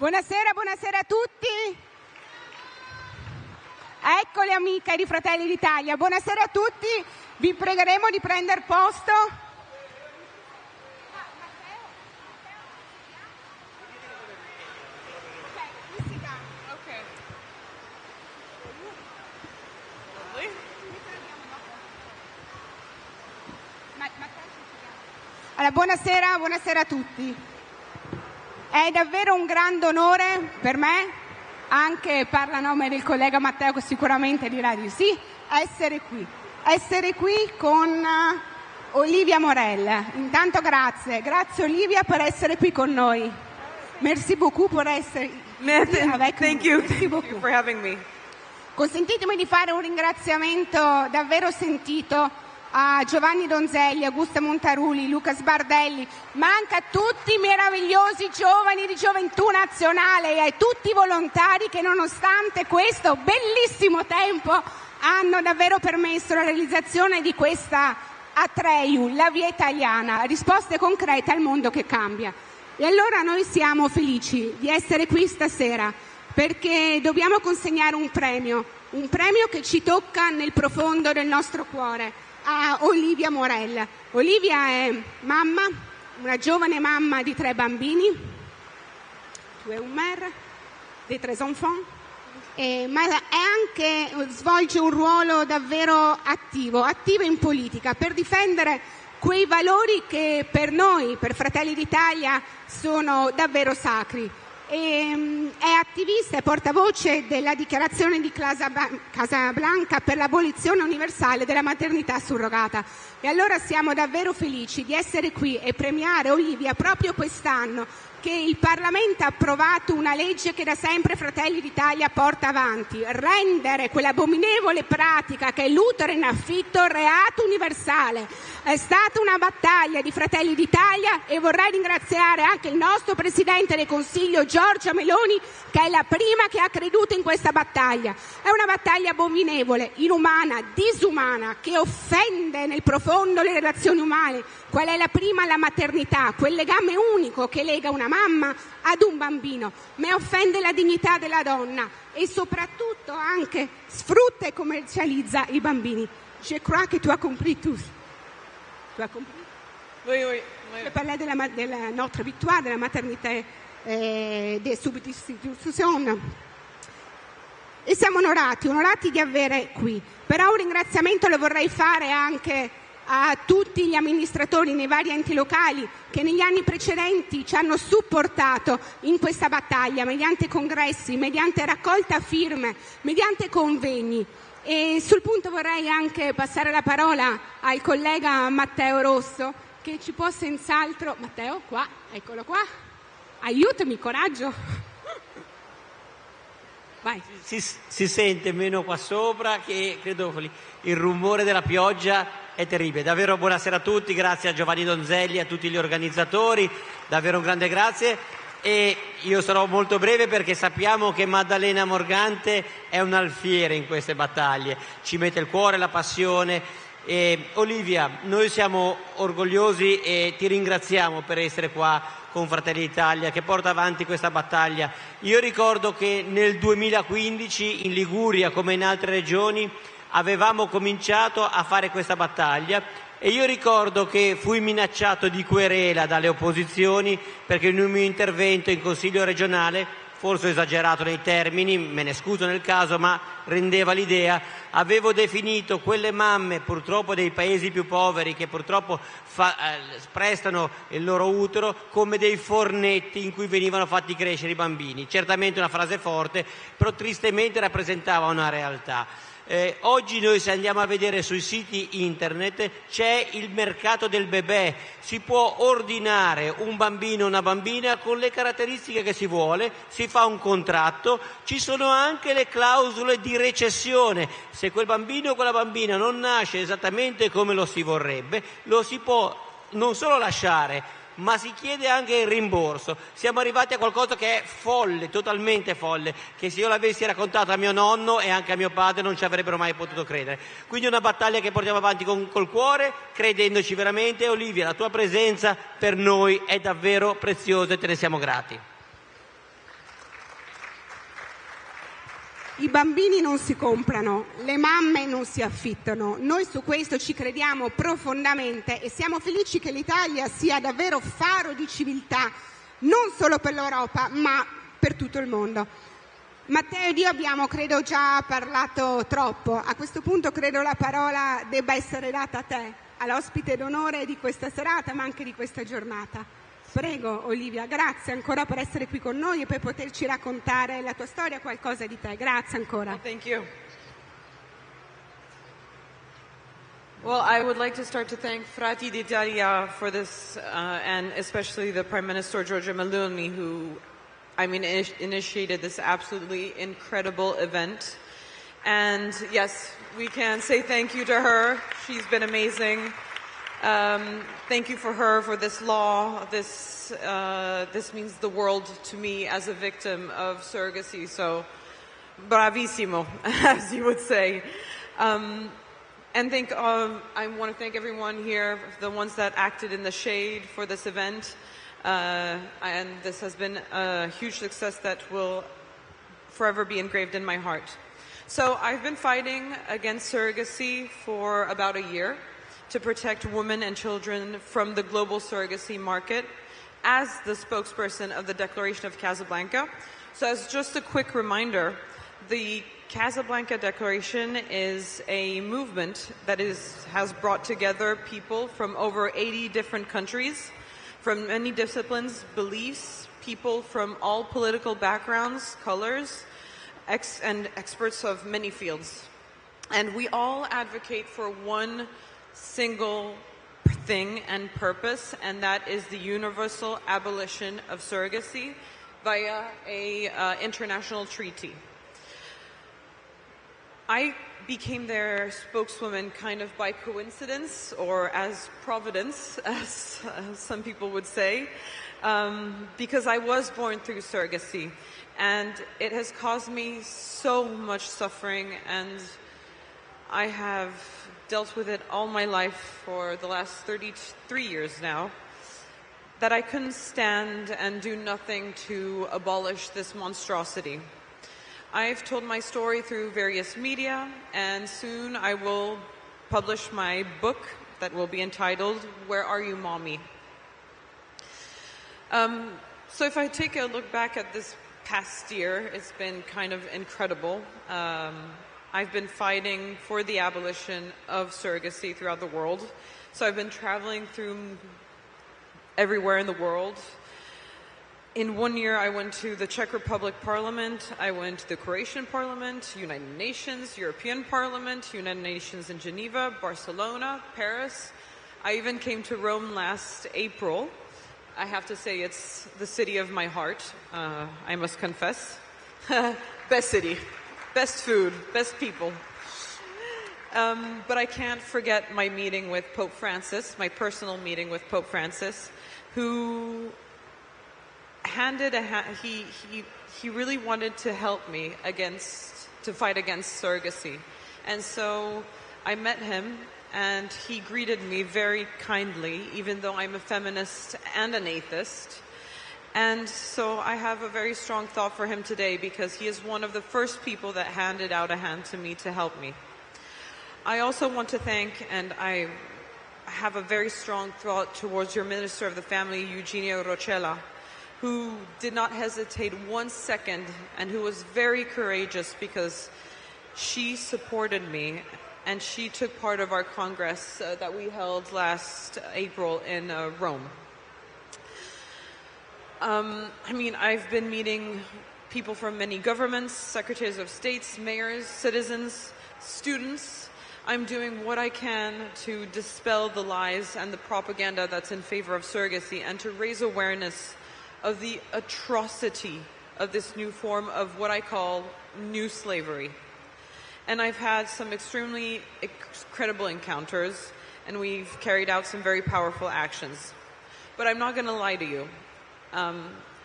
Buonasera a tutti. Ecco le amiche di Fratelli d'Italia. Buonasera a tutti. Vi pregheremo di prendere posto. Allora, buonasera a tutti. È davvero un grande onore per me, anche parla a nome del collega Matteo che sicuramente dirà di sì, essere qui con Olivia Maurel. Intanto grazie Olivia per essere qui con noi. Merci beaucoup per essere Thank you for having me. Consentitemi di fare un ringraziamento davvero sentito a Giovanni Donzelli, Augusta Montaruli, Luca Sbardelli, ma anche a tutti i meravigliosi giovani di Gioventù Nazionale e a tutti i volontari che nonostante questo bellissimo tempo hanno davvero permesso la realizzazione di questa Atreju, la via italiana, risposte concrete al mondo che cambia. E allora noi siamo felici di essere qui stasera perché dobbiamo consegnare un premio che ci tocca nel profondo del nostro cuore, a Olivia Maurel. Olivia è mamma, una giovane mamma di 3 bambini, tu es une mère de 3 enfants, ma è anche, svolge un ruolo davvero attivo in politica per difendere quei valori che per noi, per Fratelli d'Italia, sono davvero sacri. È attivista e portavoce della dichiarazione di Casablanca per l'abolizione universale della maternità surrogata. E allora siamo davvero felici di essere qui e premiare Olivia proprio quest'anno che il Parlamento ha approvato una legge che da sempre Fratelli d'Italia porta avanti: rendere quell'abominevole pratica che è l'utero in affitto reato universale. È stata una battaglia di Fratelli d'Italia e vorrei ringraziare anche il nostro Presidente del Consiglio Giorgia Meloni, che è la prima che ha creduto in questa battaglia. È una battaglia abominevole, inumana, disumana, che offende nel profondo le relazioni umane. Qual è la prima? La maternità, quel legame unico che lega una mamma ad un bambino, ma offende la dignità della donna e soprattutto anche sfrutta e commercializza i bambini. Je crois que tu as compris tous. Tu as compris? Oui. Je parlais de la notre victoire, de la maternité des substitutions. E siamo onorati di avere qui. Però un ringraziamento lo vorrei fare anche a tutti gli amministratori nei vari enti locali che negli anni precedenti ci hanno supportato in questa battaglia mediante congressi, mediante raccolta firme, mediante convegni. E sul punto vorrei anche passare la parola al collega Matteo Rosso, che ci può senz'altro... Matteo, qua, eccolo qua. Aiutami, coraggio. Vai. Si sente meno qua sopra, che credo il rumore della pioggia è terribile. Davvero buonasera a tutti, grazie a Giovanni Donzelli, a tutti gli organizzatori, davvero un grande grazie. E io sarò molto breve perché sappiamo che Maddalena Morgante è un alfiere in queste battaglie, ci mette il cuore, la passione. E Olivia, noi siamo orgogliosi e ti ringraziamo per essere qua con Fratelli d'Italia che porta avanti questa battaglia. Io ricordo che nel 2015 in Liguria, come in altre regioni, avevamo cominciato a fare questa battaglia e io ricordo che fui minacciato di querela dalle opposizioni perché in un mio intervento in Consiglio regionale, forse ho esagerato nei termini, me ne scuso nel caso, ma rendeva l'idea, avevo definito quelle mamme purtroppo dei paesi più poveri che purtroppo prestano il loro utero come dei fornetti in cui venivano fatti crescere i bambini. Certamente una frase forte, però tristemente rappresentava una realtà. Oggi noi, se andiamo a vedere sui siti internet, c'è il mercato del bebè, si può ordinare un bambino o una bambina con le caratteristiche che si vuole, si fa un contratto, ci sono anche le clausole di recessione. Se quel bambino o quella bambina non nasce esattamente come lo si vorrebbe, lo si può non solo lasciare, ma si chiede anche il rimborso. Siamo arrivati a qualcosa che è folle, totalmente folle, che se io l'avessi raccontato a mio nonno e anche a mio padre non ci avrebbero mai potuto credere. Quindi è una battaglia che portiamo avanti col cuore, credendoci veramente. Olivia, la tua presenza per noi è davvero preziosa e te ne siamo grati. I bambini non si comprano, le mamme non si affittano. Noi su questo ci crediamo profondamente e siamo felici che l'Italia sia davvero faro di civiltà, non solo per l'Europa, ma per tutto il mondo. Matteo ed io abbiamo, credo, già parlato troppo. A questo punto credo la parola debba essere data a te, all'ospite d'onore di questa serata, ma anche di questa giornata. Prego, Olivia, grazie ancora per essere qui con noi e per poterci raccontare la tua storia, qualcosa di te. Grazie ancora. Thank you. Well, I would like to start to thank Frati d'Italia for this, and especially the Prime Minister Giorgia Meloni, who, initiated this absolutely incredible event. And yes, we can say thank you to her. She's been amazing. Thank you for her, for this law. This means the world to me as a victim of surrogacy. So, bravissimo, as you would say. And I want to thank everyone here, the ones that acted in the shade for this event. And this has been a huge success that will forever be engraved in my heart. So I've been fighting against surrogacy for about a year, to protect women and children from the global surrogacy market as the spokesperson of the Declaration of Casablanca. So as just a quick reminder, the Casablanca Declaration is a movement that has brought together people from over 80 different countries, from many disciplines, beliefs, people from all political backgrounds, colors, and experts of many fields. And we all advocate for one single thing and purpose, and that is the universal abolition of surrogacy via a international treaty. I became their spokeswoman kind of by coincidence, or as providence, as some people would say, because I was born through surrogacy, and it has caused me so much suffering, and I have dealt with it all my life for the last 33 years now, that I couldn't stand and do nothing to abolish this monstrosity. I've told my story through various media, and soon I will publish my book that will be entitled, Where Are You, Mommy? So if I take a look back at this past year, it's been kind of incredible. I've been fighting for the abolition of surrogacy throughout the world. So I've been traveling through everywhere in the world. In 1 year, I went to the Czech Republic Parliament, I went to the Croatian Parliament, United Nations, European Parliament, United Nations in Geneva, Barcelona, Paris. I even came to Rome last April. I have to say it's the city of my heart, I must confess. Best city. Best food, best people. But I can't forget my meeting with Pope Francis, my personal meeting with Pope Francis, who he really wanted to help me to fight against surrogacy. And so I met him, and he greeted me very kindly, even though I'm a feminist and an atheist. And so I have a very strong thought for him today, because he is one of the first people that handed out a hand to me to help me. I also want to thank, and I have a very strong thought towards your Minister of the Family, Eugenio Roccella, who did not hesitate 1 second and who was very courageous, because she supported me and she took part of our Congress that we held last April in Rome. I've been meeting people from many governments, secretaries of states, mayors, citizens, students. I'm doing what I can to dispel the lies and the propaganda that's in favor of surrogacy, and to raise awareness of the atrocity of this new form of what I call new slavery. And I've had some extremely incredible encounters, and we've carried out some very powerful actions. But I'm not going to lie to you.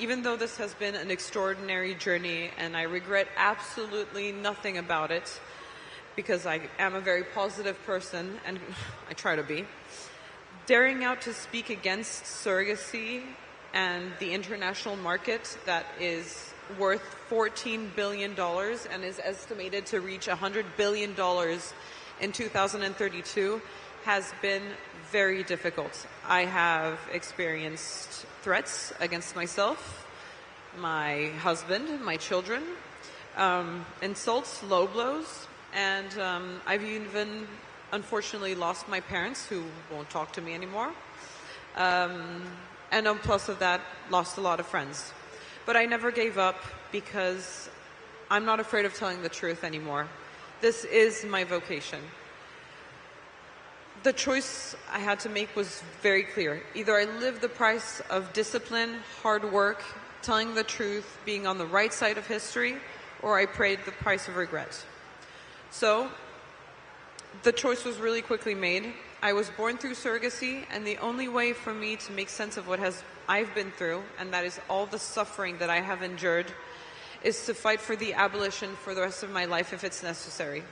Even though this has been an extraordinary journey, and I regret absolutely nothing about it, because I am a very positive person, and I try to be, daring out to speak against surrogacy and the international market that is worth $14 billion and is estimated to reach $100 billion in 2032, has been very difficult. I have experienced threats against myself, my husband, my children, insults, low blows, and I've even unfortunately lost my parents, who won't talk to me anymore, and on plus of that, lost a lot of friends. But I never gave up because I'm not afraid of telling the truth anymore. This is my vocation. The choice I had to make was very clear. Either I live the price of discipline, hard work, telling the truth, being on the right side of history, or I paid the price of regret. So the choice was really quickly made. I was born through surrogacy, and the only way for me to make sense of what I've been through, and that is all the suffering that I have endured, is to fight for the abolition for the rest of my life if it's necessary.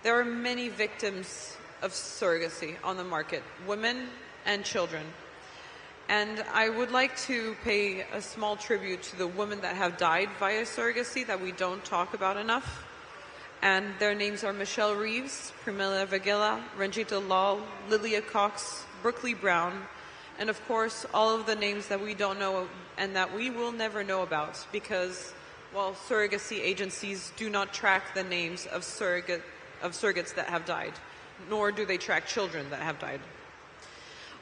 There are many victims of surrogacy on the market, women and children. And I would like to pay a small tribute to the women that have died via surrogacy that we don't talk about enough. And their names are Michelle Reeves, Pramila Vagila, Ranjita Lal, Lilia Cox, Brooklyn Brown, and of course all of the names that we don't know and that we will never know about, because, well, surrogacy agencies do not track the names of surrogates that have died, nor do they track children that have died.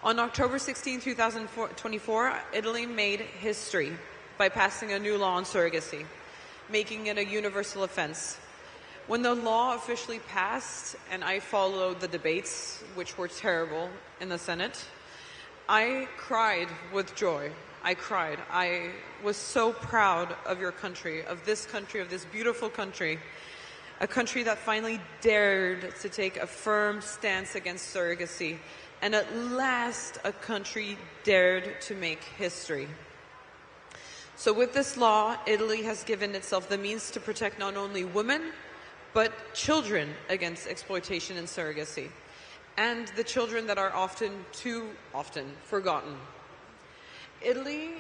On October 16, 2024, Italy made history by passing a new law on surrogacy, making it a universal offense. When the law officially passed, and I followed the debates, which were terrible in the Senate, I cried with joy. I cried. I was so proud of your country, of this beautiful country, a country that finally dared to take a firm stance against surrogacy, and at last a country dared to make history. So with this law, Italy has given itself the means to protect not only women, but children against exploitation and surrogacy, and the children that are too often forgotten. Italy,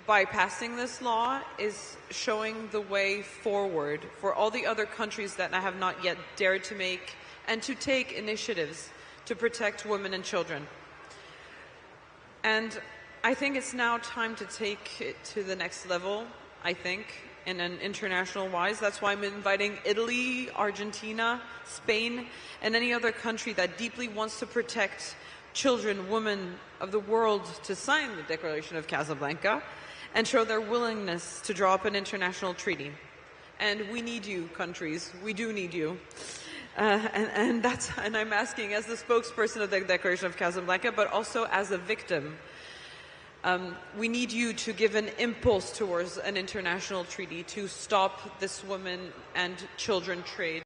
by passing this law, is showing the way forward for all the other countries that have not yet dared to make and to take initiatives to protect women and children. And I think it's now time to take it to the next level, I think, in an international wise. That's why I'm inviting Italy, Argentina, Spain, and any other country that deeply wants to protect children, women of the world to sign the Declaration of Casablanca and show their willingness to draw up an international treaty. And we need you, countries. We do need you. And I'm asking as the spokesperson of the Declaration of Casablanca, but also as a victim. We need you to give an impulse towards an international treaty to stop this women and children trade.